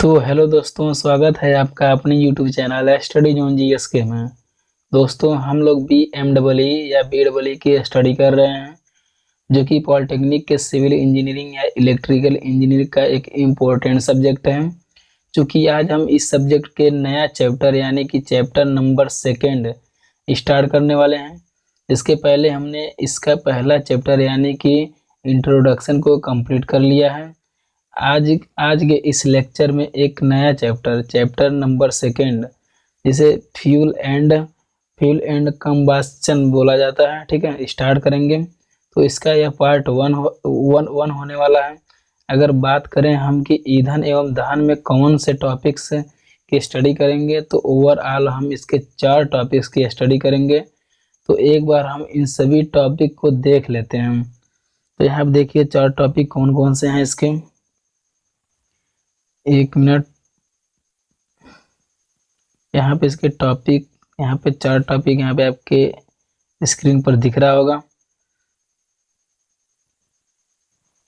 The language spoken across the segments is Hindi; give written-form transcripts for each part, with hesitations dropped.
तो हेलो दोस्तों, स्वागत है आपका अपने YouTube channel study zone GSK में। दोस्तों, हम लोग BMEE या BEE की स्टडी कर रहे हैं, जो कि पॉलिटेक्निक के सिविल इंजीनियरिंग या इलेक्ट्रिकल इंजीनियरिंग का एक इम्पोर्टेंट सब्जेक्ट है। चूँकि आज हम इस सब्जेक्ट के नया चैप्टर यानी कि चैप्टर नंबर 2 स्टार्ट करने वाले हैं। इसके पहले हमने इसका पहला चैप्टर यानी कि इंट्रोडक्शन को कंप्लीट कर लिया है। आज आज के इस लेक्चर में एक नया चैप्टर नंबर 2 जिसे फ्यूल एंड कंबस्शन बोला जाता है, ठीक है, स्टार्ट करेंगे। तो इसका यह पार्ट वन होने वाला है। अगर बात करें हम कि ईंधन एवं दहन में कौन से टॉपिक्स की स्टडी करेंगे, तो ओवरऑल हम इसके 4 टॉपिक्स की स्टडी करेंगे। तो एक बार हम इन सभी टॉपिक को देख लेते हैं। तो यहाँ पर देखिए 4 टॉपिक कौन कौन से हैं इसके। एक मिनट, यहाँ पे इसके टॉपिक, यहाँ पे 4 टॉपिक यहाँ पे आपके स्क्रीन पर दिख रहा होगा।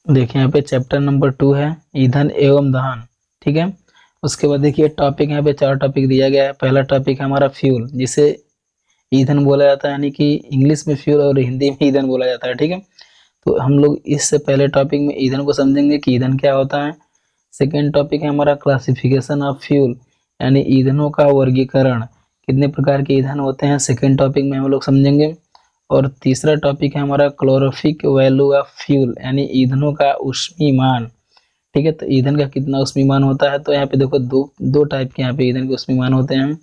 देखिए यहाँ पे चैप्टर नंबर 2 है ईंधन एवं दहन, ठीक है। उसके बाद देखिए टॉपिक, यहाँ पे 4 टॉपिक दिया गया है। पहला टॉपिक है हमारा फ्यूल, जिसे ईंधन बोला जाता है, यानी कि इंग्लिश में फ्यूल और हिंदी में ईंधन बोला जाता है, ठीक है। तो हम लोग इससे पहले टॉपिक में ईंधन को समझेंगे कि ईंधन क्या होता है। सेकेंड टॉपिक है हमारा क्लासिफिकेशन ऑफ फ्यूल, यानी ईंधनों का वर्गीकरण, कितने प्रकार के ईंधन होते हैं, सेकेंड टॉपिक में हम लोग समझेंगे। और तीसरा टॉपिक है हमारा क्लोरोफिक वैल्यू ऑफ फ्यूल, यानी ईंधनों का ऊष्मीमान, ठीक है। तो ईंधन का कितना ऊष्मीमान होता है, तो यहाँ पे देखो दो टाइप के यहाँ पे ईंधन के ऊष्मीमान होते हैं।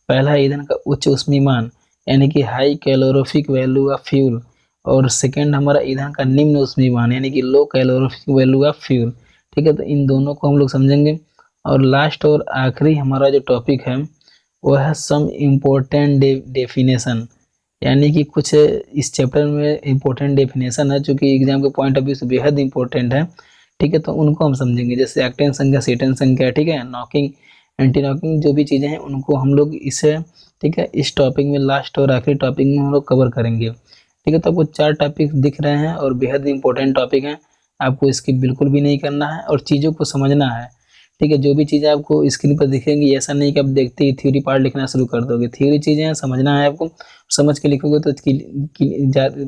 पहला है ईंधन का उच्च ऊष्मीमान, यानी कि high calorific value of fuel, और सेकेंड हमारा ईंधन का निम्न ऊष्मीमान, यानी कि लो कैलोरीफिक वैल्यू ऑफ फ्यूल, ठीक है। तो इन दोनों को हम लोग समझेंगे। और लास्ट और आखिरी हमारा जो टॉपिक है वो है सम इम्पोर्टेंट डेफिनेशन, यानी कि कुछ इस चैप्टर में इम्पोर्टेंट डेफिनेशन है, जो कि एग्जाम के पॉइंट ऑफ व्यू से बेहद इंपॉर्टेंट है, ठीक है। तो उनको हम समझेंगे, जैसे एक्टेन संख्या, सीटेन संख्या, ठीक है, नॉकिंग, एंटी नॉकिंग, जो भी चीज़ें हैं उनको हम लोग इसे, ठीक है, इस टॉपिक में लास्ट और आखिरी टॉपिक में हम लोग कवर करेंगे, ठीक है। तो आपको 4 टॉपिक दिख रहे हैं और बेहद इंपॉर्टेंट टॉपिक हैं। आपको इसकी बिल्कुल भी नहीं करना है और चीज़ों को समझना है, ठीक है। जो भी चीज़ें आपको स्क्रीन पर दिखेंगी, ऐसा नहीं कि आप देखते ही थ्योरी पार्ट लिखना शुरू कर दोगे। थ्योरी चीज़ें हैं, समझना है आपको, समझ के लिखोगे तो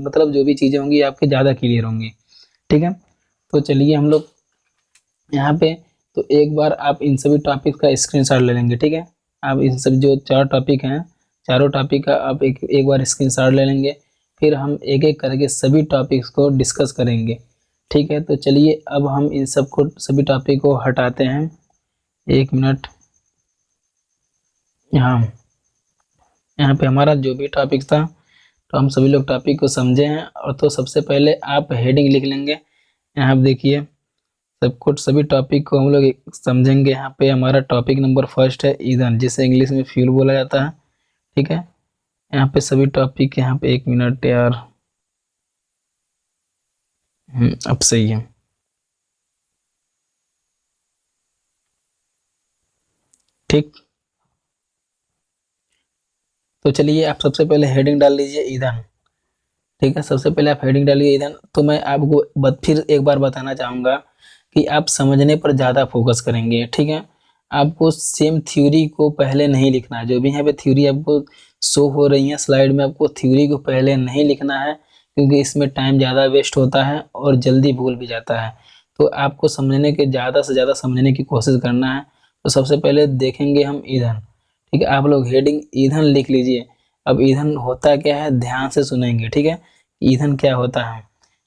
मतलब जो भी चीज़ें होंगी आपके ज़्यादा क्लियर होंगी, ठीक है। तो चलिए हम लोग यहाँ पे, तो एक बार आप इन सभी टॉपिक का स्क्रीनशॉट ले लेंगे, ठीक है। आप इन सब जो 4 टॉपिक हैं, चारों टॉपिक का आप एक बार स्क्रीनशॉट ले लेंगे। फिर हम एक एक करके सभी टॉपिक्स को डिस्कस करेंगे, ठीक है। तो चलिए अब हम इन सभी टॉपिक को हटाते हैं। एक मिनट, यहाँ पे हमारा जो भी टॉपिक था, तो हम सभी लोग टॉपिक को समझे हैं। और तो सबसे पहले आप हेडिंग लिख लेंगे। यहाँ पे देखिए सभी टॉपिक को हम लोग समझेंगे। यहाँ पे हमारा टॉपिक नंबर 1 है ईंधन, जिसे इंग्लिश में फ्यूल बोला जाता है, ठीक है। यहाँ पे सभी टॉपिक, यहाँ पे 1 मिनट यार, अब सही है, ठीक। तो चलिए आप सबसे पहले हेडिंग डाल लीजिए ईंधन, ठीक है। सबसे पहले आप हेडिंग डालिए ईंधन। तो मैं आपको फिर एक बार बताना चाहूँगा कि आप समझने पर ज़्यादा फोकस करेंगे, ठीक है। आपको सेम थ्योरी को पहले नहीं लिखना है। जो भी यहाँ पे थ्योरी आपको शो हो रही है स्लाइड में, आपको थ्योरी को पहले नहीं लिखना है, क्योंकि इसमें टाइम ज़्यादा वेस्ट होता है और जल्दी भूल भी जाता है। तो आपको समझने के ज़्यादा से ज़्यादा समझने की कोशिश करना है। तो सबसे पहले देखेंगे हम ईंधन, ठीक है। आप लोग हेडिंग ईंधन लिख लीजिए। अब ईंधन होता क्या है, ध्यान से सुनेंगे, ठीक है। ईंधन क्या होता है,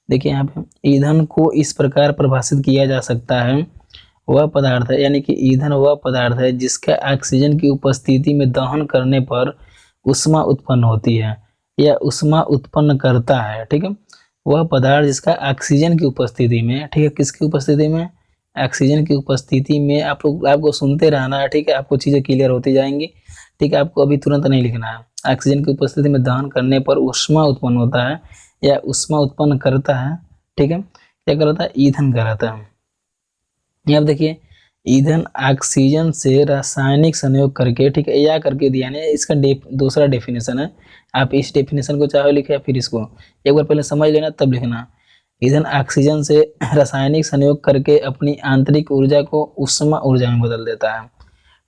देखिए यहाँ पे ईंधन को इस प्रकार परिभाषित किया जा सकता है, वह पदार्थ है, यानी कि ईंधन वह पदार्थ है जिसका ऑक्सीजन की उपस्थिति में दहन करने पर ऊष्मा उत्पन्न होती है या ऊष्मा उत्पन्न करता है, ठीक है। वह पदार्थ जिसका ऑक्सीजन की उपस्थिति में, ठीक है, किसकी उपस्थिति में, ऑक्सीजन की उपस्थिति में, आपको सुनते रहना है, ठीक है। आपको चीज़ें क्लियर होती जाएंगी, ठीक है। आपको अभी तुरंत नहीं लिखना है। ऑक्सीजन की उपस्थिति में दहन करने पर ऊष्मा उत्पन्न होता है या ऊष्मा उत्पन्न करता है, ठीक है। क्या कराता है, ईंधन कराता है। यहाँ देखिए ईंधन ऑक्सीजन से रासायनिक संयोग करके, ठीक है, या करके दिया है। इसका दूसरा डेफिनेशन है। आप इस डेफिनेशन को चाहे लिखे या फिर इसको, एक बार पहले समझ लेना तब लिखना। ईंधन ऑक्सीजन से रासायनिक संयोग करके अपनी आंतरिक ऊर्जा को ऊष्मा ऊर्जा में बदल देता है।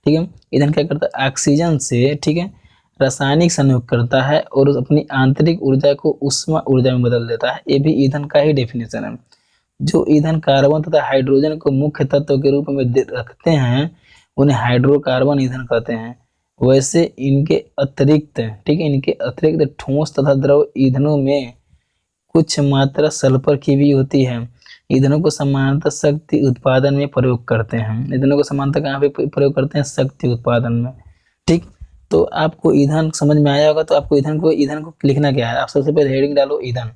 ठीक है, ईंधन क्या करता है, ऑक्सीजन से, ठीक है, रासायनिक संयोग करता है और अपनी आंतरिक ऊर्जा को ऊष्मा ऊर्जा में बदल देता है। ये भी ईंधन का ही डेफिनेशन है। जो ईंधन कार्बन तथा हाइड्रोजन को मुख्य तत्व के रूप में रखते हैं उन्हें हाइड्रोकार्बन ईंधन कहते हैं। वैसे इनके अतिरिक्त, ठीक है, इनके अतिरिक्त ठोस तथा द्रव ईंधनों में कुछ मात्रा सल्फर की भी होती है। ईंधनों को सामान्यतः शक्ति उत्पादन में प्रयोग करते हैं। ईंधनों को सामान्यतः कहाँ पे प्रयोग करते हैं, शक्ति उत्पादन में। ठीक, तो आपको ईंधन समझ में आया होगा। तो आपको ईंधन को लिखना क्या है, आप सबसे पहले हेडिंग डालो ईंधन।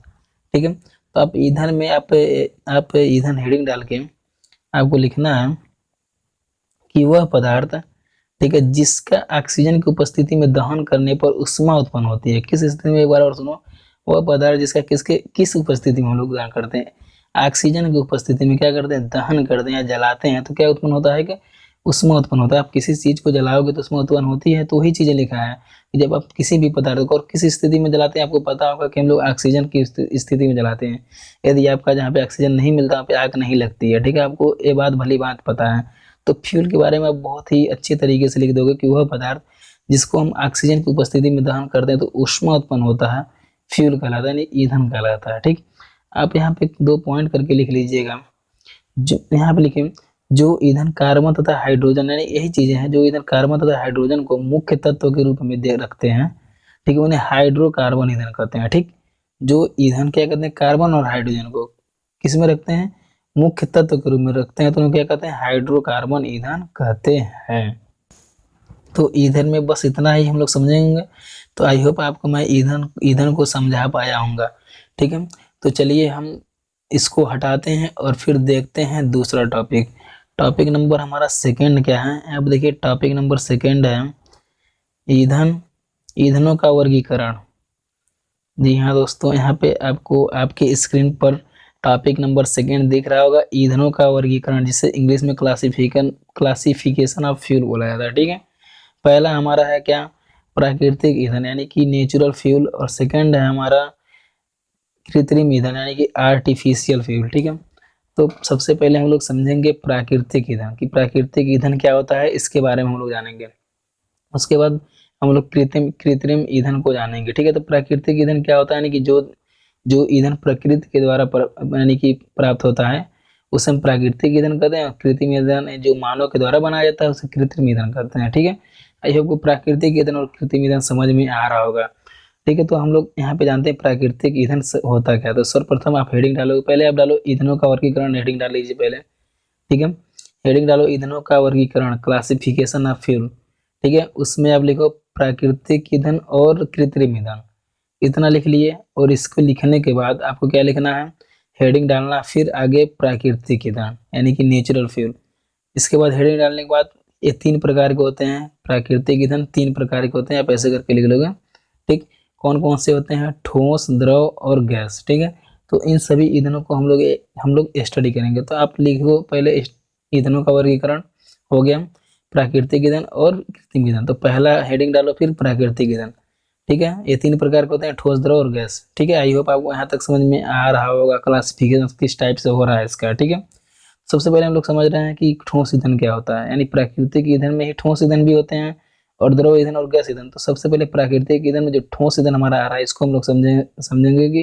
ठीक है, तो आप ईंधन में आप ईंधन हेडिंग डाल के आपको लिखना है कि वह पदार्थ, ठीक है, जिसका ऑक्सीजन की उपस्थिति में दहन करने पर ऊष्मा उत्पन्न होती है। किस स्थिति में, एक बार और सुनो, वह पदार्थ जिसका किस उपस्थिति में हम लोग दहन करते हैं, ऑक्सीजन की उपस्थिति में क्या करते हैं, दहन करते हैं या जलाते हैं, तो क्या उत्पन्न होता है कि ऊष्मा उत्पन्न होता है। आप किसी चीज को जलाओगे तो ऊष्मा उत्पन्न होती है। तो वही चीजें लिखा है कि जब आप किसी भी पदार्थ को और किस स्थिति में जलाते हैं, आपको पता होगा कि हम लोग ऑक्सीजन की स्थिति में जलाते हैं। यदि आपका जहाँ पे ऑक्सीजन नहीं मिलता वहाँ पे आग नहीं लगती है। ठीक है, आपको ये बात भली बात पता है। तो फ्यूल के बारे में आप बहुत ही अच्छे तरीके से लिख दोगे कि वह पदार्थ जिसको हम ऑक्सीजन की उपस्थिति में दहन करते हैं तो ऊष्मा उत्पन्न होता है, फ्यूल कहलाता है, यानी ईंधन कहलाता है। ठीक, आप यहाँ पे 2 पॉइंट करके लिख लीजिएगा। जो यहाँ पे लिखे, जो ईंधन कार्बन तथा हाइड्रोजन, यानी यही चीजें हैं, जो ईंधन कार्बन तथा हाइड्रोजन को मुख्य तत्व के रूप में दे रखते हैं, ठीक है, उन्हें हाइड्रोकार्बन ईंधन कहते हैं। ठीक, जो ईंधन क्या कहते हैं, कार्बन और हाइड्रोजन को किस में रखते हैं, मुख्य तत्व के रूप में रखते हैं, तो उन्हें क्या कहते हैं, हाइड्रोकार्बन ईंधन कहते हैं। तो ईंधन में बस इतना ही हम लोग समझेंगे। तो आई होप आपको मैं ईंधन को समझा पाया हूँगा। ठीक है, तो चलिए हम इसको हटाते हैं और फिर देखते हैं दूसरा टॉपिक। टॉपिक नंबर हमारा सेकंड क्या है, अब देखिए टॉपिक नंबर सेकंड है ईंधनों का वर्गीकरण। जी हाँ दोस्तों, यहाँ पे आपको आपके स्क्रीन पर टॉपिक नंबर सेकंड दिख रहा होगा, ईंधनों का वर्गीकरण, जिसे इंग्लिश में क्लासिफिकेशन ऑफ फ्यूल बोला जाता है। ठीक है, पहला हमारा है क्या, प्राकृतिक ईंधन यानी कि नेचुरल फ्यूल, और सेकंड है हमारा कृत्रिम ईंधन यानी कि आर्टिफिशियल फ्यूल। ठीक है, तो सबसे पहले हम लोग समझेंगे प्राकृतिक ईंधन कि प्राकृतिक ईंधन क्या होता है, इसके बारे में हम लोग जानेंगे। उसके बाद हम लोग कृत्रिम ईंधन को जानेंगे। ठीक है, तो प्राकृतिक ईंधन क्या होता है, यानी कि जो ईंधन प्रकृति के द्वारा यानी कि प्राप्त होता है उसे हम प्राकृतिक ईंधन कहते हैं। और कृत्रिम ईंधन जो मानव के द्वारा बनाया जाता है उसे कृत्रिम ईंधन कहते हैं। ठीक है, आई होप को प्राकृतिक ईंधन और कृत्रिम ईंधन समझ में आ रहा होगा। ठीक है, तो हम लोग यहाँ पे जानते हैं प्राकृतिक ईंधन होता क्या। तो सर्वप्रथम आप हेडिंग डालो, पहले आप डालो ईंधनों का वर्गीकरण, हेडिंग डाल लीजिए पहले। ठीक है, हेडिंग डालो ईंधनों का वर्गीकरण, क्लासिफिकेशन ऑफ फ्यूल। ठीक है, उसमें आप लिखो प्राकृतिक ईंधन और कृत्रिम ईंधन, इतना लिख लिए। और इसको लिखने के बाद आपको क्या लिखना है, हेडिंग डालना, फिर आगे प्राकृतिक ईंधन यानी कि नेचुरल फ्यूल। इसके बाद हेडिंग डालने के बाद ये 3 प्रकार के होते हैं, प्राकृतिक ईंधन 3 प्रकार के होते हैं, आप ऐसे करके लिख लोगे। ठीक, कौन कौन से होते हैं, ठोस, द्रव और गैस। ठीक है, तो इन सभी ईंधनों को हम लोग स्टडी करेंगे। तो आप लिखो पहले ईंधनों का वर्गीकरण हो गया, प्राकृतिक ईंधन और कृत्रिम ईंधन। तो पहला हेडिंग डालो, फिर प्राकृतिक ईंधन। ठीक है, ये 3 प्रकार के होते हैं, ठोस, द्रव और गैस। ठीक है, आई होप आपको यहाँ तक समझ में आ रहा होगा क्लासिफिकेशन किस टाइप से हो रहा है इसका। ठीक है, सबसे पहले हम लोग समझ रहे हैं कि ठोस ईंधन क्या होता है, यानी प्राकृतिक ईंधन में ही ठोस ईंधन भी होते हैं और द्रव ईंधन और गैस ईंधन। तो सबसे पहले प्राकृतिक ईंधन में जो ठोस ईंधन हमारा आ रहा है इसको हम लोग समझेंगे कि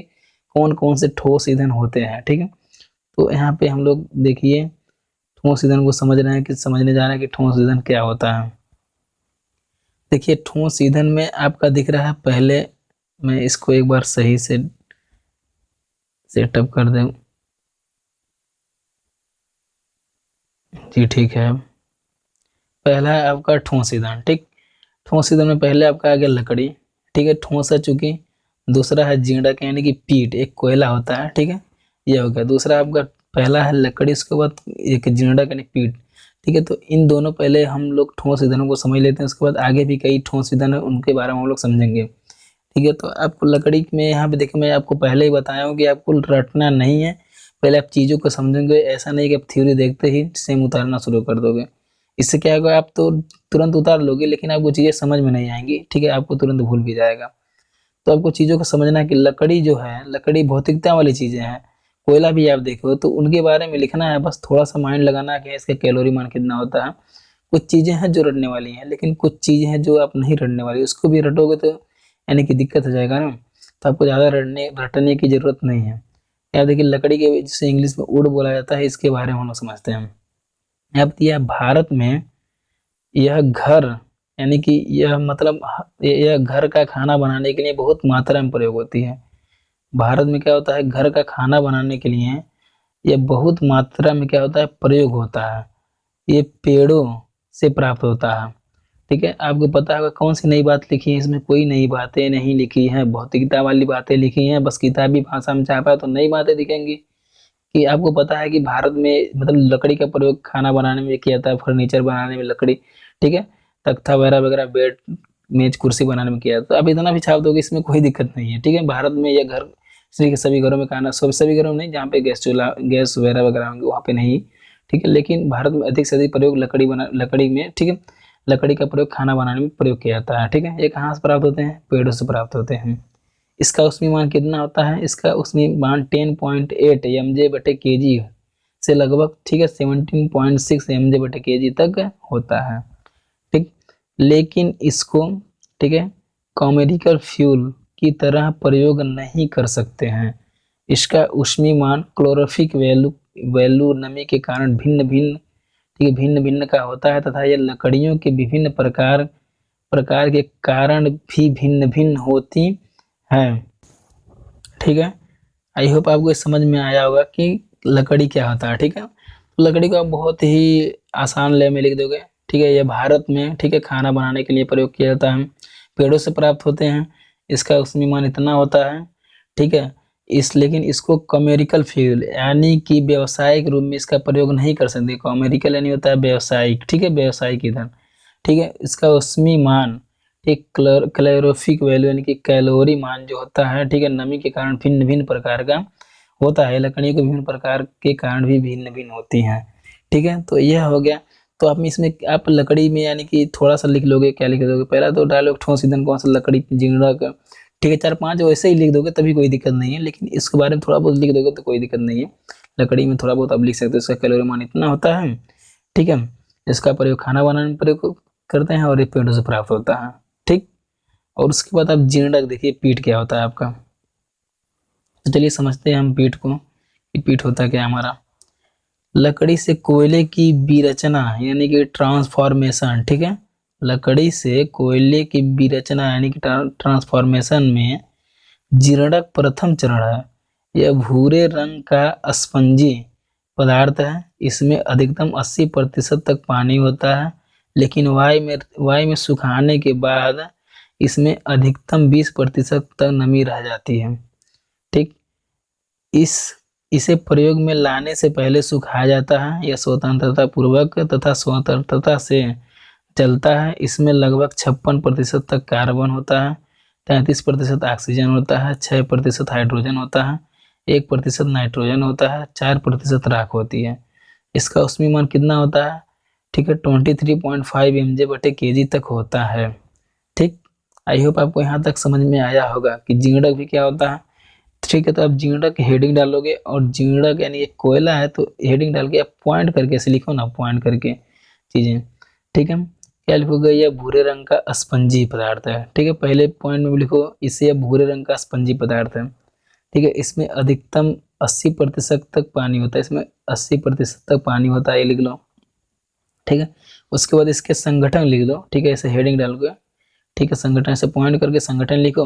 कौन कौन से ठोस ईंधन होते हैं। ठीक है, तो यहाँ पे हम लोग देखिए ठोस ईंधन को समझने जा रहे हैं कि ठोस ईंधन क्या होता है। देखिए ठोस ईंधन में आपका दिख रहा है, पहले मैं इसको एक बार सही से सेटअप कर दूं। जी ठीक है, पहला है आपका ठोस ईंधन। ठीक, ठोस ईंधन में पहले आपका आ गया लकड़ी। ठीक है, ठोस है चूंकि। दूसरा है जिंडक यानी कि पीट, एक कोयला होता है। ठीक है, ये हो गया दूसरा आपका, पहला है लकड़ी, उसके बाद एक जिंडक यानी पीट। ठीक है, तो इन दोनों पहले हम लोग ठोस ईंधनों को समझ लेते हैं, उसके बाद आगे भी कई ठोस ईंधन है उनके बारे में हम लोग समझेंगे। ठीक है, तो आपको लकड़ी में यहाँ पे देखिए मैं आपको पहले ही बताया हूँ कि आपको रटना नहीं है, पहले आप चीज़ों को समझेंगे। ऐसा नहीं कि आप थ्योरी देखते ही सेम उतारना शुरू कर दोगे। इससे क्या होगा, आप तो तुरंत उतार लोगे लेकिन आपको चीज़ें समझ में नहीं आएंगी। ठीक है, आपको तुरंत भूल भी जाएगा। तो आपको चीज़ों को समझना है कि लकड़ी जो है, लकड़ी भौतिकता वाली चीज़ें हैं, कोयला भी आप देखो तो उनके बारे में लिखना है, बस थोड़ा सा माइंड लगाना है कि इसका कैलोरी मान कितना होता है। कुछ चीजें हैं जो रटने वाली हैं, लेकिन कुछ चीजें हैं जो आप नहीं रटने वाली, उसको भी रटोगे तो यानी कि दिक्कत हो जाएगा ना। तो आपको ज्यादा रटने की जरूरत नहीं है। याद देखिए लकड़ी के जिसे इंग्लिश में वुड बोला जाता है, इसके बारे में हम लोग समझते हैं। अब यह भारत में यह घर यानी कि यह मतलब यह घर का खाना बनाने के लिए बहुत मात्रा में प्रयोग होती है। भारत में क्या होता है, घर का खाना बनाने के लिए यह बहुत मात्रा में क्या होता है, प्रयोग होता है। ये पेड़ों से प्राप्त होता है। ठीक है, आपको पता होगा कौन सी नई बात लिखी है इसमें? कोई नई बातें नहीं लिखी हैं, भौतिकता वाली बातें लिखी हैं, बस किताबी भाषा में छापा है तो नई बातें दिखेंगी। कि आपको पता है कि भारत में मतलब लकड़ी का प्रयोग खाना बनाने में किया जाता है, फर्नीचर बनाने में लकड़ी, ठीक है, तख्ता वगैरह वगैरह, बेड मेज कुर्सी बनाने में किया जाता है। तो आप इतना भी छाप दोगे, इसमें कोई दिक्कत नहीं है। ठीक है, भारत में यह घर सभी घरों में खाना, सभी घरों में नहीं, जहाँ पे गैस चूल्हा गैस वगैरह वगैरह होंगे वहाँ पे नहीं। ठीक है, लेकिन भारत में अधिक से अधिक प्रयोग लकड़ी में, ठीक है, लकड़ी का प्रयोग खाना बनाने में प्रयोग किया जाता है। ठीक है, ये कहाँ से प्राप्त होते हैं? पेड़ों से प्राप्त होते हैं। इसका उष्मीय मान कितना होता है? इसका उष्मीय मान 10.8 mj/kg से लगभग, ठीक है, 17.6 mj/kg तक होता है। ठीक, लेकिन इसको, ठीक है, कॉमेडिकल फ्यूल की तरह प्रयोग नहीं कर सकते हैं। इसका उष्मीय मान क्लोरोफिक वैल्यू नमी के कारण भिन्न भिन्न, ठीक है, भिन्न भिन्न का होता है, तथा यह लकड़ियों के विभिन्न प्रकार प्रकार के कारण भी भिन्न भिन्न होती है। ठीक है, आई होप आपको इस समझ में आया होगा कि लकड़ी क्या होता है। ठीक है, तो लकड़ी को आप बहुत ही आसान ले में लिख दोगे। ठीक है, यह भारत में, ठीक है, खाना बनाने के लिए प्रयोग किया जाता है, पेड़ों से प्राप्त होते हैं। इसका उष्मीय मान इतना होता है। ठीक है, लेकिन इसको कॉमेरिकल फ्यूल यानी कि व्यावसायिक रूप में इसका प्रयोग नहीं कर सकते। कॉमेरिकल यानी होता है व्यावसायिक, ठीक है, व्यावसायिक ईंधन। ठीक है, इसका उष्मीय मान, एक कैलोरीफिक वैल्यू यानी कि कैलोरी मान जो होता है, ठीक है, नमी के कारण भिन्न भिन्न प्रकार का होता है। लकड़ियों के विभिन्न प्रकार के कारण भी भिन्न भिन्न होती हैं। ठीक है, तो यह हो गया। तो आप इसमें आप लकड़ी में यानी कि थोड़ा सा लिख लोगे, क्या लिख दोगे? पहला तो डायलॉग ठोस ईंधन कौन सा? लकड़ी, जिंगड़क, ठीक है, 4-5 वैसे ही लिख दोगे तभी कोई दिक्कत नहीं है, लेकिन इसके बारे में थोड़ा बहुत लिख दोगे तो कोई दिक्कत नहीं है। लकड़ी में थोड़ा बहुत आप लिख सकते हो, इसका कैलोरी मान इतना होता है। ठीक है, इसका प्रयोग खाना बनाने में प्रयोग करते हैं और ये पेड़ों से प्राप्त होता है। ठीक, और उसके बाद आप जिंगड़क देखिए, पीठ क्या होता है आपका। तो चलिए समझते हैं हम पीठ को, कि पीठ होता क्या है हमारा। लकड़ी से कोयले की विरचना यानी कि ट्रांसफॉर्मेशन, ठीक है, लकड़ी से कोयले की विरचना यानी कि ट्रांसफॉर्मेशन में जिंगड़क प्रथम चरण है। यह भूरे रंग का स्पंजी पदार्थ है। इसमें अधिकतम 80% तक पानी होता है, लेकिन वायु में सुखाने के बाद इसमें अधिकतम 20% तक नमी रह जाती है। ठीक, इसे प्रयोग में लाने से पहले सुखाया जाता है। यह स्वतंत्रता पूर्वक तथा स्वतंत्रता से चलता है। इसमें लगभग 56% तक कार्बन होता है, 33% ऑक्सीजन होता है, 6% हाइड्रोजन होता है, 1% नाइट्रोजन होता है, 4% राख होती है। इसका उष्मीय मान कितना होता है? ठीक है, 23.5 mj/kg तक होता है। ठीक, आई होप आपको यहाँ तक समझ में आया होगा कि जिंगड़क भी क्या होता है। ठीक है, तो आप जिंगड़क हेडिंग डालोगे, और जिंगड़क यानी एक कोयला है, तो हेडिंग डाल के आप पॉइंट करके ऐसे लिखो ना, पॉइंट करके चीजें। ठीक है, क्या लिखोगे? यह भूरे रंग का स्पंजी पदार्थ है। ठीक है, पहले पॉइंट में भी लिखो, इसे भूरे रंग का स्पंजी पदार्थ है। ठीक है, इसमें अधिकतम 80% तक पानी होता है। इसमें 80% तक पानी होता है, ये लिख लो। ठीक है, उसके बाद इसके संगठन लिख दो। ठीक है, ऐसे हेडिंग डालोगे। ठीक है, संगठन से पॉइंट करके संगठन लिखो।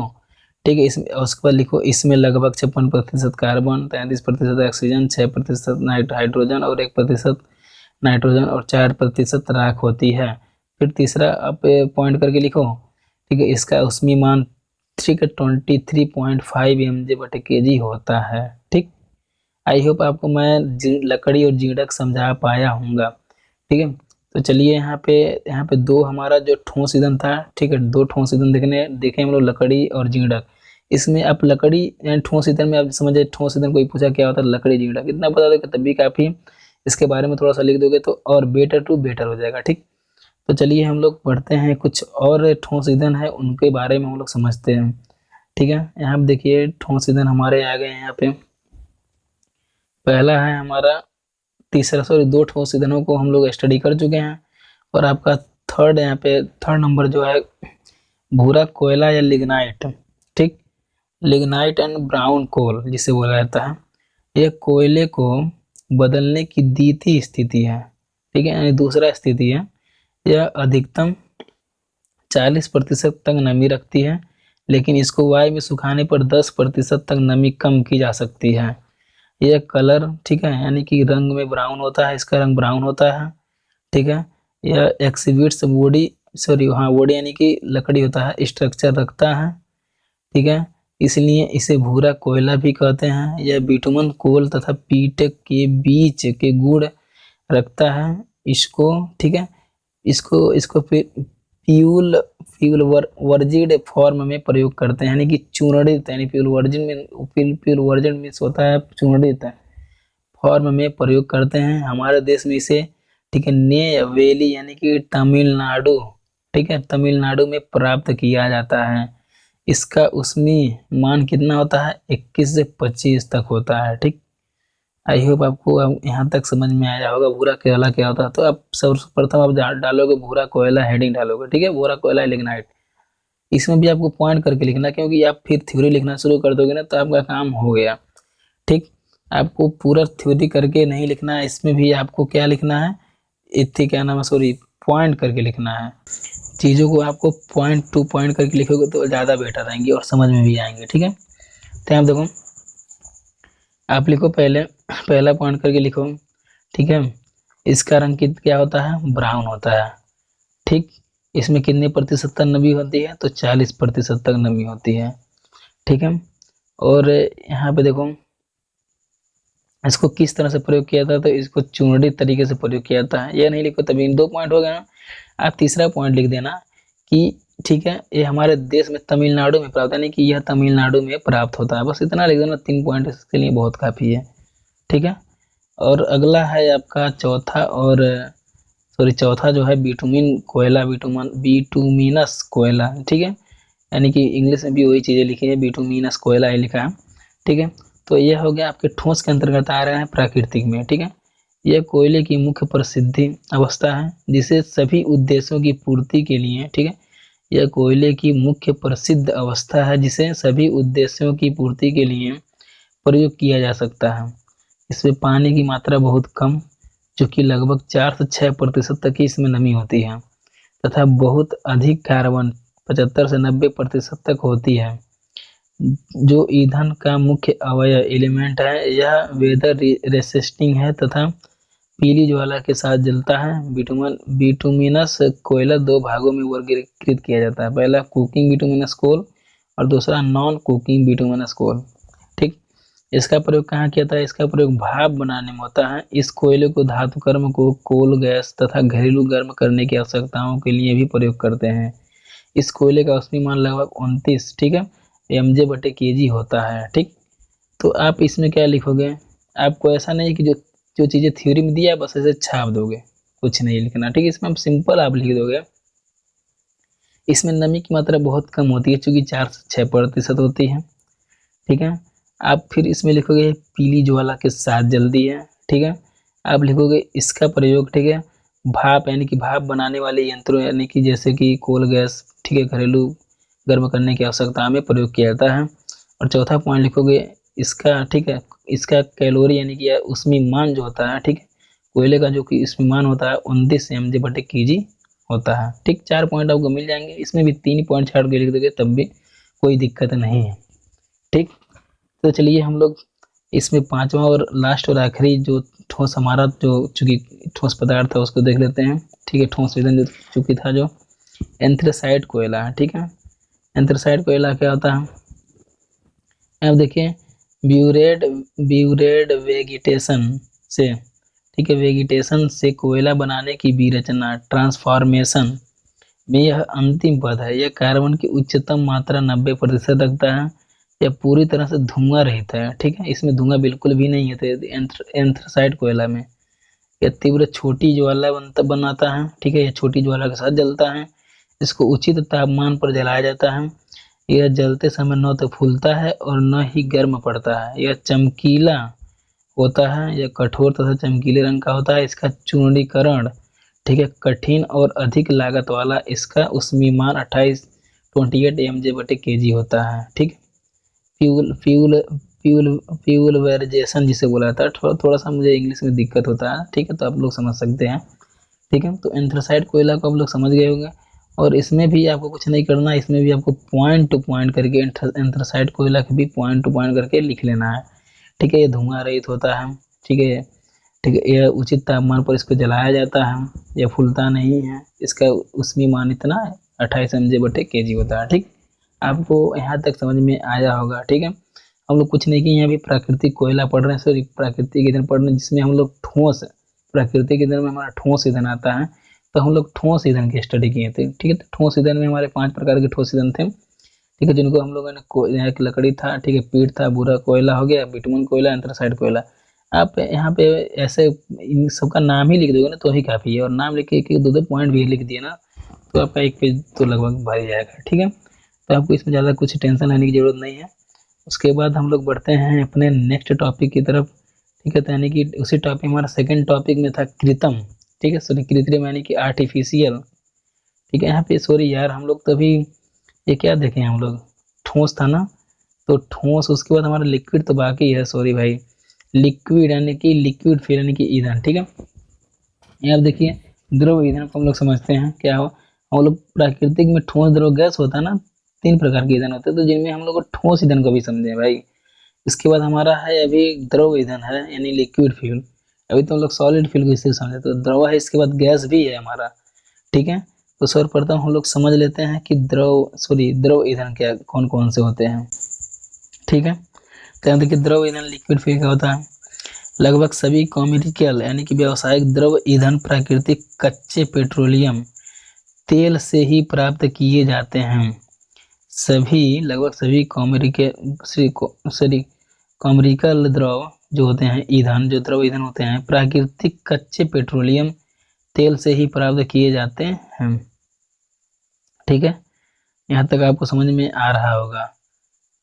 ठीक है, इसमें उसके बाद लिखो, इसमें लगभग 56% कार्बन, 33% ऑक्सीजन, 6% हाइड्रोजन और 1% नाइट्रोजन और 4% राख होती है। फिर तीसरा आप पॉइंट करके लिखो। ठीक है, इसका उष्मीय मान, ठीक है, 23.5 mj/kg होता है। ठीक, आई होप आपको मैं लकड़ी और जिंगड़क समझा पाया हूँगा। ठीक है, तो चलिए यहाँ पे दो हमारा जो ठोस ईंधन था, ठीक है, दो ठोस ईंधन देखे हम लोग, लकड़ी और जिंगड़क। इसमें आप लकड़ी यानी ठोस ईंधन में आप समझे, ठोस ईंधन कोई पूछा क्या होता है, लकड़ी जिंगड़क, इतना बता दोगे तब भी काफी। इसके बारे में थोड़ा सा लिख दोगे तो और बेटर टू बेटर हो जाएगा। ठीक, तो चलिए हम लोग पढ़ते हैं, कुछ और ठोस ईंधन है उनके बारे में हम लोग समझते हैं। ठीक है, यहाँ पे देखिए ठोस ईंधन हमारे आ गए हैं यहाँ पे। पहला है हमारा तीसरा, सॉरी 2 ठोस ईंधनों को हम लोग स्टडी कर चुके हैं। और आपका थर्ड, यहाँ पे थर्ड नंबर जो है भूरा कोयला या लिग्नाइट, ठीक, लिग्नाइट एंड ब्राउन कोल जिसे बोला जाता है, यह कोयले को बदलने की द्वितीय स्थिति है, ठीक है, यानी दूसरा स्थिति है। यह अधिकतम 40% तक नमी रखती है, लेकिन इसको वायु में सुखाने पर 10% तक नमी कम की जा सकती है। यह कलर, ठीक है, यानी कि रंग में ब्राउन होता है, इसका रंग ब्राउन होता है, ठीक है। यह एक्सिबिट्स बॉडी, सॉरी हाँ बॉडी यानी कि लकड़ी होता है, स्ट्रक्चर रखता है, ठीक है, इसलिए इसे भूरा कोयला भी कहते हैं। यह बिटुमन कोल तथा पीट के बीच के गुण रखता है इसको, ठीक है, इसको इसको फिर फ्यूल फ्यूल वर्जिड फॉर्म में प्रयोग करते हैं, यानी कि चूर्णित, यानी फ्यूल वर्जिन में फ्यूल वर्जिन मीन्स होता है चूर्णित फॉर्म में प्रयोग करते हैं। हमारे देश में इसे, ठीक है, नेवैली यानी कि तमिलनाडु, ठीक है, तमिलनाडु में प्राप्त किया जाता है। इसका उसमें मान कितना होता है, 21 से 25 तक होता है, ठीक। आई होप आपको अब यहाँ तक समझ में आया होगा भूरा कोयला क्या होता है। तो आप सर्वप्रथम आप डालोगे भूरा कोयला, हेडिंग डालोगे, ठीक है, भूरा कोयला लिग्नाइट। इसमें भी आपको पॉइंट करके लिखना, क्योंकि आप फिर थ्योरी लिखना शुरू कर दोगे ना तो आपका काम हो गया, ठीक। आपको पूरा थ्योरी करके नहीं लिखना है, इसमें भी आपको क्या लिखना है, इतने क्या नाम है, सॉरी पॉइंट करके लिखना है। चीज़ों को आपको पॉइंट टू पॉइंट करके लिखोगे तो ज़्यादा बेटर आएंगी और समझ में भी आएंगे, ठीक है। तो आप देखो, आप लिखो पहला पॉइंट करके लिखो, ठीक है। इसका रंग क्या होता है, ब्राउन होता है, ठीक। इसमें कितने प्रतिशत तक नमी होती है, तो 40% तक नमी होती है, ठीक है। और यहाँ पे देखो इसको किस तरह से प्रयोग किया जाता है, तो इसको चूर्णित तरीके से प्रयोग किया जाता है। यह नहीं लिखो तभी 2 पॉइंट हो गए ना। आप तीसरा पॉइंट लिख देना कि, ठीक है, ये हमारे देश में तमिलनाडु में प्राप्त, यानी कि यह तमिलनाडु में प्राप्त होता है। बस इतना लिख देना, 3 पॉइंट इसके लिए बहुत काफ़ी है, ठीक है। और अगला है आपका चौथा, और सॉरी चौथा जो है बिटुमिन कोयला, बिटुमिनस कोयला, ठीक है, यानी कि इंग्लिश में भी वही चीज़ें लिखी है, बिटुमिनस कोयला ही लिखा है, ठीक है। तो यह हो गया आपके ठोस के अंतर्गत आ रहा है प्राकृतिक में, ठीक है। यह कोयले की मुख्य प्रसिद्धि अवस्था है जिसे सभी उद्देश्यों की पूर्ति के लिए, ठीक है, यह कोयले की मुख्य प्रसिद्ध अवस्था है जिसे सभी उद्देश्यों की पूर्ति के लिए प्रयोग किया जा सकता है। इसमें पानी की मात्रा बहुत कम, जो कि लगभग 4 से 6% तक ही इसमें नमी होती है, तथा बहुत अधिक कार्बन 75 से 90% तक होती है, जो ईंधन का मुख्य अवयव एलिमेंट है। यह वेदर रेसिस्टिंग है तथा पीली ज्वाला के साथ जलता है। बिटुमिनस कोयला 2 भागों में वर्गीकृत किया जाता है, पहला कुकिंग बिटुमिनस कोल और दूसरा नॉन कुकिंग बिटुमिनस कोल, ठीक। इसका प्रयोग कहाँ किया जाता है, इसका प्रयोग भाप बनाने में होता है। इस कोयले को धातु कर्म को कोल गैस तथा घरेलू गर्म करने की आवश्यकताओं के लिए भी प्रयोग करते हैं। इस कोयले का औसमी मान लगभग 29, ठीक है, mj/kg होता है, ठीक। तो आप इसमें क्या लिखोगे, आपको ऐसा नहीं कि जो जो चीज़ें थ्योरी में दिया है बस ऐसे छाप दोगे, कुछ नहीं लिखना, ठीक है। इसमें आप सिंपल आप लिख दोगे। इसमें नमी की मात्रा बहुत कम होती है, चूँकि 4 से 6% होती है, ठीक है। आप फिर इसमें लिखोगे पीली ज्वाला के साथ जल्दी है, ठीक है। आप लिखोगे इसका प्रयोग, ठीक है, भाप यानी कि भाप बनाने वाले यंत्रों यानी कि जैसे कि कोल गैस, ठीक है, घरेलू गर्म करने की आवश्यकता में प्रयोग किया जाता है। और चौथा पॉइंट लिखोगे इसका, ठीक है, इसका कैलोरी यानी कि उसमें मान जो होता है, ठीक है, कोयले का जो कि इसमें मान होता है 29 mj/kg होता है, ठीक। 4 पॉइंट आपको मिल जाएंगे। इसमें भी 3 पॉइंट छाड़ के लिख दोगे तब भी कोई दिक्कत नहीं है, ठीक। तो चलिए हम लोग इसमें 5वां और लास्ट और आखिरी जो ठोस हमारा जो चूंकि ठोस पदार्थ है उसको देख लेते हैं, ठीक है। ठोस ईंधन जो चूंकि था जो एंथ्रेसाइट कोयला है, ठीक है। एंथ्रेसाइट कोयला क्या होता है, अब देखिए ब्यूरेड वेजिटेशन से, ठीक है, वेजिटेशन से कोयला बनाने की विरचना ट्रांसफॉर्मेशन में यह अंतिम पद है। यह कार्बन की उच्चतम मात्रा 90% रखता है। यह पूरी तरह से धुआं रहित है, ठीक है, इसमें धुआं बिल्कुल भी नहीं है। एंथ्रासाइट कोयला में यह तीव्र छोटी ज्वाला बनाता है, ठीक है, यह छोटी ज्वाला के साथ जलता है। इसको उचित तापमान पर जलाया जाता है। यह जलते समय न तो फूलता है और न ही गर्म पड़ता है। यह चमकीला होता है, यह कठोर तथा चमकीले रंग का होता है। इसका चूर्णीकरण, ठीक है, कठिन और अधिक लागत वाला। इसका उष्मीमान 28 mJ/kg होता है। ठीक, फ्यूल फ्यूल फ्यूल फ्यूलवराइजेशन जिसे बोला जाता है। थोड़ा सा मुझे इंग्लिश में दिक्कत होता है, ठीक है, तो आप लोग समझ सकते हैं। ठीक है, तो एंथ्रासाइट कोयला को आप लोग समझ गए होंगे, और इसमें भी आपको कुछ नहीं करना है, इसमें भी आपको पॉइंट टू पॉइंट करके एंथ्रासाइट कोयला के भी पॉइंट टू पॉइंट करके लिख लेना है। ठीक है, ये धुआं रहित होता है। ठीक है, ठीक है, यह उचित तापमान पर इसको जलाया जाता है, यह फूलता नहीं है। इसका उष्मीमान इतना 28 mJ/kg होता है। ठीक, आपको यहाँ तक समझ में आया होगा। ठीक है, हम लोग कुछ नहीं किए, यहाँ भी प्राकृतिक कोयला पढ़ रहे हैं, सॉरी प्राकृतिक ईंधन पढ़ रहे हैं, जिसमें हम लोग ठोस, प्राकृतिक ईंधन में हमारा ठोस ईंधन आता है, तो हम लोग ठोस ईंधन की स्टडी किए थे। ठीक है, तो ठोस ईंधन में हमारे 5 प्रकार के ठोस ईंधन थे। ठीक है, जिनको हम लोगों ने यहाँ की लकड़ी था, ठीक है, पीट था, बुरा कोयला हो गया, बिटुमन कोयला, एंथ्रासाइट कोयला। आप यहाँ पे ऐसे इन सबका नाम ही लिख दोगे ना तो ही काफ़ी है, और नाम लिख के 2-2 पॉइंट भी लिख दिए ना तो आपका एक पेज तो लगभग भर जाएगा। ठीक है, तो आपको इसमें ज़्यादा कुछ टेंशन लेने की ज़रूरत नहीं है। उसके बाद हम लोग बढ़ते हैं अपने नेक्स्ट टॉपिक की तरफ। ठीक है, तो यानी कि उसी टॉपिक, हमारा सेकंड टॉपिक में था कृत्रिम। ठीक है, सॉरी कृत्रिम यानी कि आर्टिफिशियल। ठीक है, यहाँ पे सॉरी यार, हम लोग तभी ये क्या देखें, हम लोग ठोस था ना, तो ठोस, उसके बाद हमारा लिक्विड तो बाकी है, सॉरी भाई, लिक्विड यानी कि लिक्विड फ्यूल यानी कि ईंधन। ठीक है, ये आप देखिए, द्रव ईंधन को हम लोग समझते हैं क्या हो। हम लोग प्राकृतिक में ठोस, द्रव, गैस होता है ना, 3 प्रकार के ईंधन होते हैं, तो जिनमें हम लोग ठोस ईंधन को भी समझे भाई। इसके बाद हमारा है अभी द्रव ईंधन है, यानी लिक्विड फ्यूल। अभी तो हम लोग सॉलिड फ्यूल को इससे समझे, तो द्रव है, इसके बाद गैस भी है हमारा। ठीक है, तो सर्वप्रथम हम लोग समझ लेते हैं कि द्रव ईंधन क्या, कौन कौन से होते हैं। ठीक है, तो यहाँ देखिए, द्रव ईंधन लिक्विड फ्यूल क्या होता है। लगभग सभी कॉमर्शियल यानी कि व्यावसायिक द्रव ईंधन प्राकृतिक कच्चे पेट्रोलियम तेल से ही प्राप्त किए जाते हैं। लगभग सभी कॉमर्शियल द्रव जो होते हैं ईंधन, जो द्रव ईंधन होते हैं, प्राकृतिक कच्चे पेट्रोलियम तेल से ही प्राप्त किए जाते हैं। ठीक है, यहाँ तक आपको समझ में आ रहा होगा।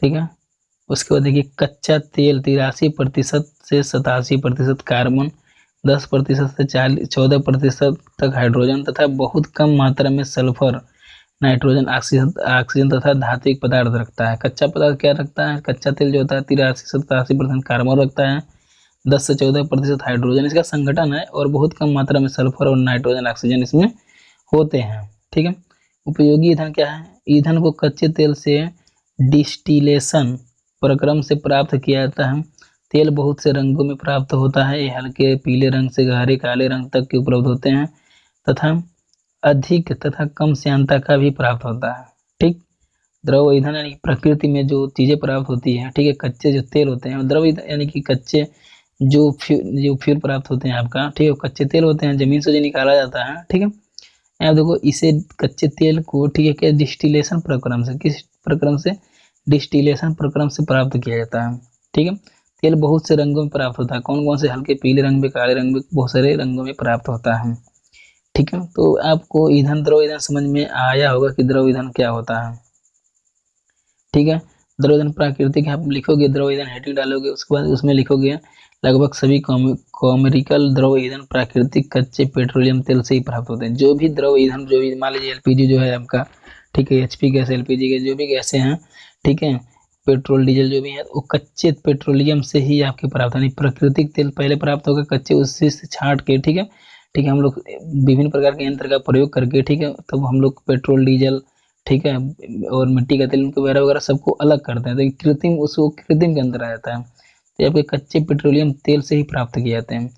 ठीक है, उसके बाद देखिए, कच्चा तेल 83% से 87% कार्बन, 10% से 14% तक हाइड्रोजन तथा बहुत कम मात्रा में सल्फर, नाइट्रोजन, ऑक्सीजन तथा धात्विक पदार्थ रखता है। कच्चा पदार्थ क्या रखता है, कच्चा तेल जो होता है 83 से 87% कार्बन रखता है, 10 से 14% हाइड्रोजन इसका संगठन है, और बहुत कम मात्रा में सल्फर और नाइट्रोजन, ऑक्सीजन इसमें होते हैं। ठीक है, उपयोगी ईंधन क्या है, ईंधन को कच्चे तेल से डिस्टिलेशन प्रक्रम से प्राप्त किया जाता है। तेल बहुत से रंगों में प्राप्त होता है, ये हल्के पीले रंग से गहरे काले रंग तक के उपलब्ध होते हैं, तथा अधिक तथा कम श्यानता का भी प्राप्त होता है। ठीक, द्रव ईंधन यानी प्रकृति में जो चीज़ें प्राप्त होती हैं, ठीक है, कच्चे जो तेल होते हैं, द्रव ईंधन यानी कि कच्चे जो फ्यूल प्राप्त होते हैं आपका, ठीक है, कच्चे तेल होते हैं, जमीन से जो निकाला जाता है। ठीक है, यहाँ देखो, इसे कच्चे तेल को, ठीक है, क्या डिस्टिलेशन प्रक्रम से, किस प्रक्रम से, डिस्टिलेशन प्रक्रम से प्राप्त किया जाता है। ठीक है, तेल बहुत से रंगों में प्राप्त होता है, कौन कौन से, हल्के पीले रंग में, काले रंग में, बहुत सारे रंगों में प्राप्त होता है। ठीक है, तो आपको ईंधन, द्रव ईंधन समझ में आया होगा कि द्रव ईंधन क्या होता है। ठीक है, द्रव ईंधन प्राकृतिक, आप लिखोगे द्रव ईंधन हेडिंग डालोगे, उसके बाद उसमें लिखोगे लगभग सभी कॉमर्शियल द्रव ईंधन प्राकृतिक कच्चे पेट्रोलियम तेल से ही प्राप्त होते हैं। जो भी द्रव ईंधन, जो भी मान लीजिए एलपीजी जो है आपका, ठीक है, एचपी गैस, एलपीजी गैस, जो भी गैसें हैं, ठीक है, पेट्रोल डीजल जो भी है, वो कच्चे पेट्रोलियम से ही आपके प्राप्त है। प्राकृतिक तेल पहले प्राप्त होगा कच्चे, उससे से छांट के, ठीक है, ठीक है, हम लोग विभिन्न प्रकार के यंत्र का प्रयोग करके, ठीक है, तब हम लोग पेट्रोल डीजल, ठीक है, और मिट्टी का तेल, उनको वगैरह वगैरह सबको अलग करते हैं, तो कृत्रिम, उसको कृत्रिम के अंदर आ जाता है। तो आपके कच्चे पेट्रोलियम तेल से ही प्राप्त किए जाते हैं।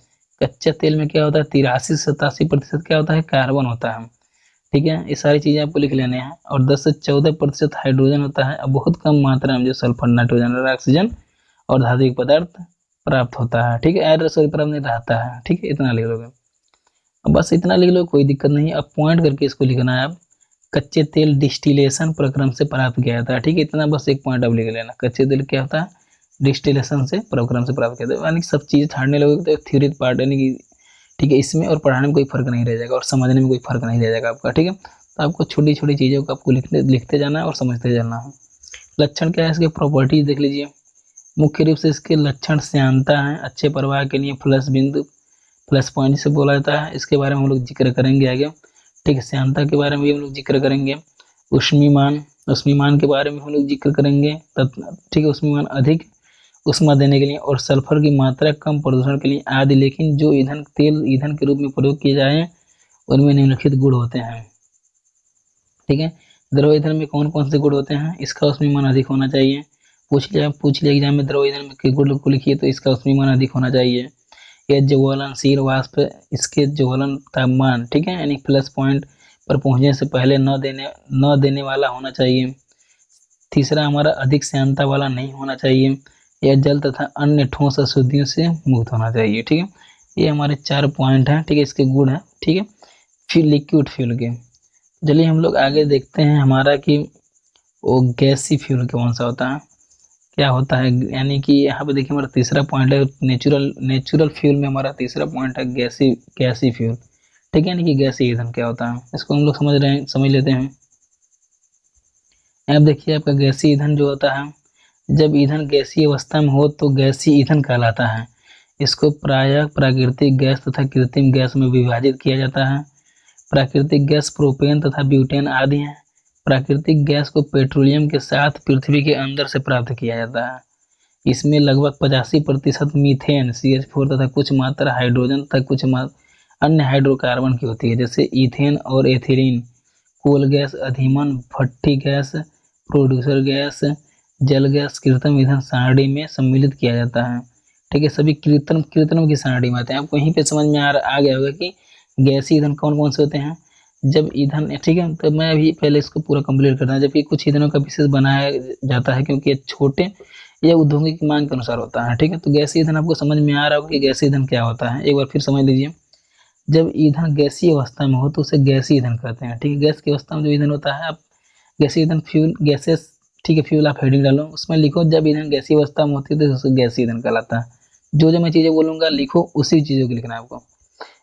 कच्चा तेल में क्या होता है, 83 से 87% क्या होता है, कार्बन होता है। ठीक है, ये सारी चीज़ें आपको लिख लेने हैं, और 10 से 14% हाइड्रोजन होता है, और बहुत कम मात्रा में जो सल्फर, नाइट्रोजन और ऑक्सीजन और धात्विक पदार्थ प्राप्त होता है। ठीक है, एयर सॉरी प्राप्त नहीं रहता है। ठीक है, इतना लिख लोगे, अब बस इतना लिख लो, कोई दिक्कत नहीं है। अब पॉइंट करके इसको लिखना है। अब कच्चे तेल डिस्टिलेशन प्रक्रम से प्राप्त किया जाता है। ठीक है, इतना बस एक पॉइंट अब लिख लेना, कच्चे तेल क्या होता है, डिस्टिलेशन से प्रक्रम से प्राप्त किया जाता है, यानी सब चीज़ें छाड़ने लगोगे तो थ्योरी पार्ट, यानी कि ठीक है, इसमें और पढ़ाने में कोई फर्क नहीं रह जाएगा, और समझने में कोई फर्क नहीं रह जाएगा आपका। ठीक है, तो आपको छोटी छोटी चीज़ों को आपको लिखते जाना है और समझते जाना है। लक्षण क्या है इसके, प्रॉपर्टीज देख लीजिए। मुख्य रूप से इसके लक्षण श्यानता है, अच्छे प्रवाह के लिए प्लस बिंदु प्लस पॉइंट से बोला जाता है, इसके बारे में हम लोग जिक्र करेंगे आगे। ठीक है, श्यानता के बारे में भी हम लोग जिक्र करेंगे। उष्मीमान के बारे में हम लोग जिक्र करेंगे। ठीक है, उष्मीमान अधिक उष्मा देने के लिए और सल्फर की मात्रा कम प्रदूषण के लिए आदि। लेकिन जो तेल ईंधन के रूप में प्रयोग किए जाए उनमें निम्नलिखित गुण होते हैं। ठीक है, द्रव ईंधन में कौन कौन से गुण होते हैं? इसका उष्मीमान अधिक होना चाहिए। पूछ लिया एग्जाम में द्रव ईंधन में गुण को लिखिए तो इसका उष्मीमान अधिक होना चाहिए। यह ज्वलनशील वाष्प, इसके ज्वलन तापमान, ठीक है, यानी प्लस पॉइंट पर पहुंचने से पहले न देने वाला होना चाहिए। तीसरा हमारा अधिक श्यानता वाला नहीं होना चाहिए। यह जल तथा अन्य ठोस अशुद्धियों से मुक्त होना चाहिए। ठीक है, ये हमारे 4 पॉइंट हैं। ठीक है, इसके गुण हैं। ठीक है, फिर लिक्विड फ्यूल के चलिए हम लोग आगे देखते हैं हमारा कि वो गैसी फ्यूल कौन सा होता है, क्या होता है। यानी कि यहाँ पे देखिए हमारा तीसरा पॉइंट है नेचुरल फ्यूल में हमारा तीसरा पॉइंट है गैसी फ्यूल। ठीक है, यानी कि गैसीय ईंधन क्या होता है, इसको हम लोग समझ लेते हैं। अब देखिए आपका गैसीय ईंधन जो होता है, जब ईंधन गैसीय अवस्था में हो तो गैसीय ईंधन कहलाता है। इसको प्रायः प्राकृतिक गैस तथा कृत्रिम गैस में विभाजित किया जाता है। प्राकृतिक गैस प्रोपेन तथा ब्यूटेन आदि हैं। प्राकृतिक गैस को पेट्रोलियम के साथ पृथ्वी के अंदर से प्राप्त किया जाता है। इसमें लगभग 85% मीथेन CH4 तथा कुछ मात्रा हाइड्रोजन तथा कुछ अन्य हाइड्रोकार्बन की होती है, जैसे ईथेन और एथिलीन। कोल गैस, अधिमन, भट्टी गैस, प्रोड्यूसर गैस, जल गैस कृत्रिम ईंधन सारणी में सम्मिलित किया जाता है। ठीक है, सभी कृत्रिम की सारणी में आते हैं। आपको यहीं पे समझ में आ गया होगा कि गैसीय ईंधन कौन कौन से होते हैं। जब ईंधन, ठीक है, तो मैं अभी पहले इसको पूरा कंप्लीट करता हूँ। जबकि कुछ ईंधनों का विशेष बनाया जाता है क्योंकि ये छोटे या औद्योगिक मांग के अनुसार होता है। ठीक है, तो गैसीय ईंधन आपको समझ में आ रहा होगा कि गैसीय ईंधन क्या होता है। एक बार फिर समझ लीजिए, जब ईंधन गैसीय अवस्था में हो तो उसे गैसीय ईंधन कहते हैं। ठीक है, गैस की अवस्था में जो ईंधन होता है, आप गैसीय ईंधन फ्यूल गैसेस, ठीक है, फ्यूल आप हेडिंग डालो, उसमें लिखो जब ईंधन गैसीय अवस्था में होती है तो उसे गैसीय ईंधन कहलाता है। जो मैं चीजें बोलूंगा लिखो, उसी चीजों को लिखना है आपको।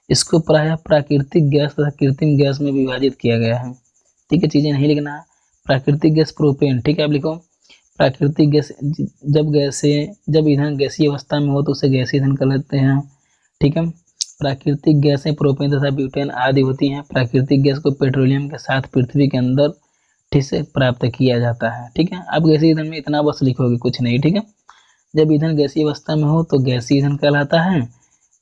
इसको प्रायः प्राकृतिक गैस तथा कृत्रिम गैस में विभाजित किया गया है। ठीक है, चीजें नहीं लिखना है। प्राकृतिक गैस प्रोपेन, ठीक है, आप लिखो प्राकृतिक गैस, जब ईंधन गैसीय अवस्था में हो तो उसे गैसीय ईंधन कहलाते हैं। ठीक है, प्राकृतिक गैसें प्रोपेन तथा ब्यूटेन आदि होती हैं। प्राकृतिक गैस को पेट्रोलियम के साथ पृथ्वी के अंदर ठीक से प्राप्त किया जाता है। ठीक है, अब गैसीय ईंधन में इतना बस लिखोगे, कुछ नहीं। ठीक है, जब ईंधन गैसीय अवस्था में हो तो गैसीय ईंधन कहलाता है।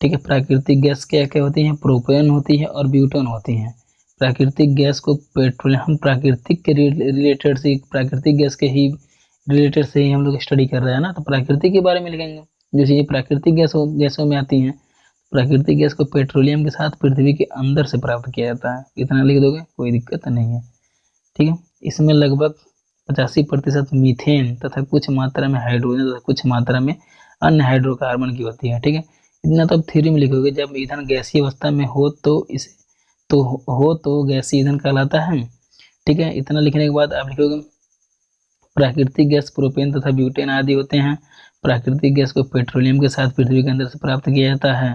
ठीक है, प्राकृतिक गैस क्या क्या होती हैं? प्रोपेन होती है और ब्यूटेन होती हैं। प्राकृतिक गैस को पेट्रोलियम, हम प्राकृतिक के रिलेटेड से, प्राकृतिक गैस के ही रिलेटेड से ही हम लोग स्टडी कर रहे हैं ना, तो प्राकृतिक के बारे में लिखेंगे जो चीज़ें प्राकृतिक गैसों में आती हैं। प्राकृतिक गैस को पेट्रोलियम के साथ पृथ्वी के अंदर से प्राप्त किया जाता है। इतना लिख दोगे, कोई दिक्कत नहीं है। ठीक है, इसमें लगभग 85% मीथेन तथा कुछ मात्रा में हाइड्रोजन तथा कुछ मात्रा में अन्य हाइड्रोकार्बन की होती है। ठीक है, इतना तो आप थ्योरी में लिखोगे। जब ईंधन गैसीय अवस्था में हो तो गैसीय ईंधन कहलाता है। ठीक है, इतना लिखने के बाद आप लिखोगे प्राकृतिक गैस प्रोपेन तथा ब्यूटेन आदि होते हैं। प्राकृतिक गैस को पेट्रोलियम के साथ पृथ्वी के अंदर से प्राप्त किया जाता है।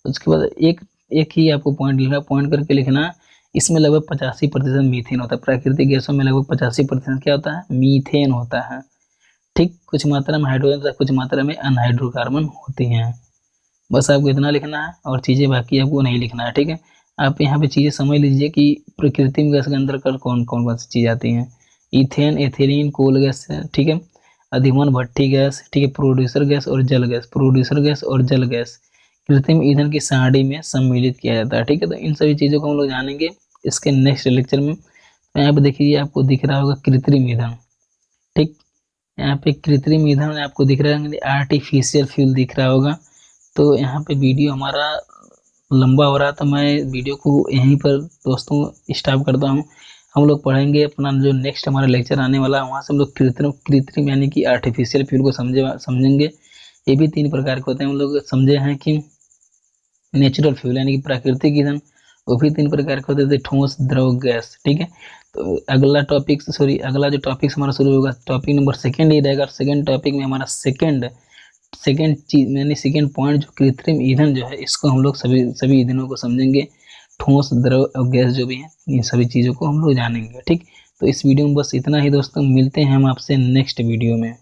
उसके बाद एक ही आपको पॉइंट लिखना, पॉइंट करके लिखना, इसमें लगभग 85% मीथेन होता है। प्राकृतिक गैसों में लगभग 85% क्या होता है? मीथेन होता है। ठीक, कुछ मात्रा में हाइड्रोजन तथा कुछ मात्रा में अनहाइड्रोकार्बन होती हैं। बस आपको इतना लिखना है और चीज़ें बाकी आपको नहीं लिखना है। ठीक है, आप यहाँ पे चीज़ें समझ लीजिए कि कृत्रिम गैस के अंदर कौन कौन सी चीज़ आती हैं। ईथेन, एथिलीन, कोल गैस, ठीक है, अधिमन, भट्टी गैस, ठीक है, प्रोड्यूसर गैस और जल गैस। प्रोड्यूसर गैस और जल गैस कृत्रिम ईंधन की सारणी में सम्मिलित किया जाता है। ठीक है, तो इन सभी चीज़ों को हम लोग जानेंगे इसके नेक्स्ट लेक्चर में। तो यहाँ पे देखिए आपको दिख रहा होगा कृत्रिम ईंधन। ठीक, यहाँ पे कृत्रिम ईंधन आपको दिख रहा है, आर्टिफिशियल फ्यूल दिख रहा होगा। तो यहाँ पे वीडियो हमारा लंबा हो रहा है तो मैं वीडियो को यहीं पर दोस्तों स्टॉप करता हूँ। हम लोग पढ़ेंगे अपना जो नेक्स्ट हमारा लेक्चर आने वाला है, वहाँ से हम लोग कृत्रिम यानी कि आर्टिफिशियल फ्यूल को समझेंगे। ये भी 3 प्रकार के होते हैं। हम लोग समझे हैं कि नेचुरल फ्यूल यानी कि प्राकृतिक ईंधन, वो भी 3 प्रकार के होते थे, ठोस, द्रव, गैस। ठीक है, तो अगला जो टॉपिक हमारा शुरू होगा, टॉपिक नंबर 2 ही रहेगा। सेकंड टॉपिक में हमारा सेकंड चीज यानी सेकंड पॉइंट जो कृत्रिम ईंधन जो है, इसको हम लोग सभी ईंधनों को समझेंगे, ठोस, द्रव और गैस जो भी है, इन सभी चीज़ों को हम लोग जानेंगे। ठीक, तो इस वीडियो में बस इतना ही दोस्तों, मिलते हैं हम आपसे नेक्स्ट वीडियो में।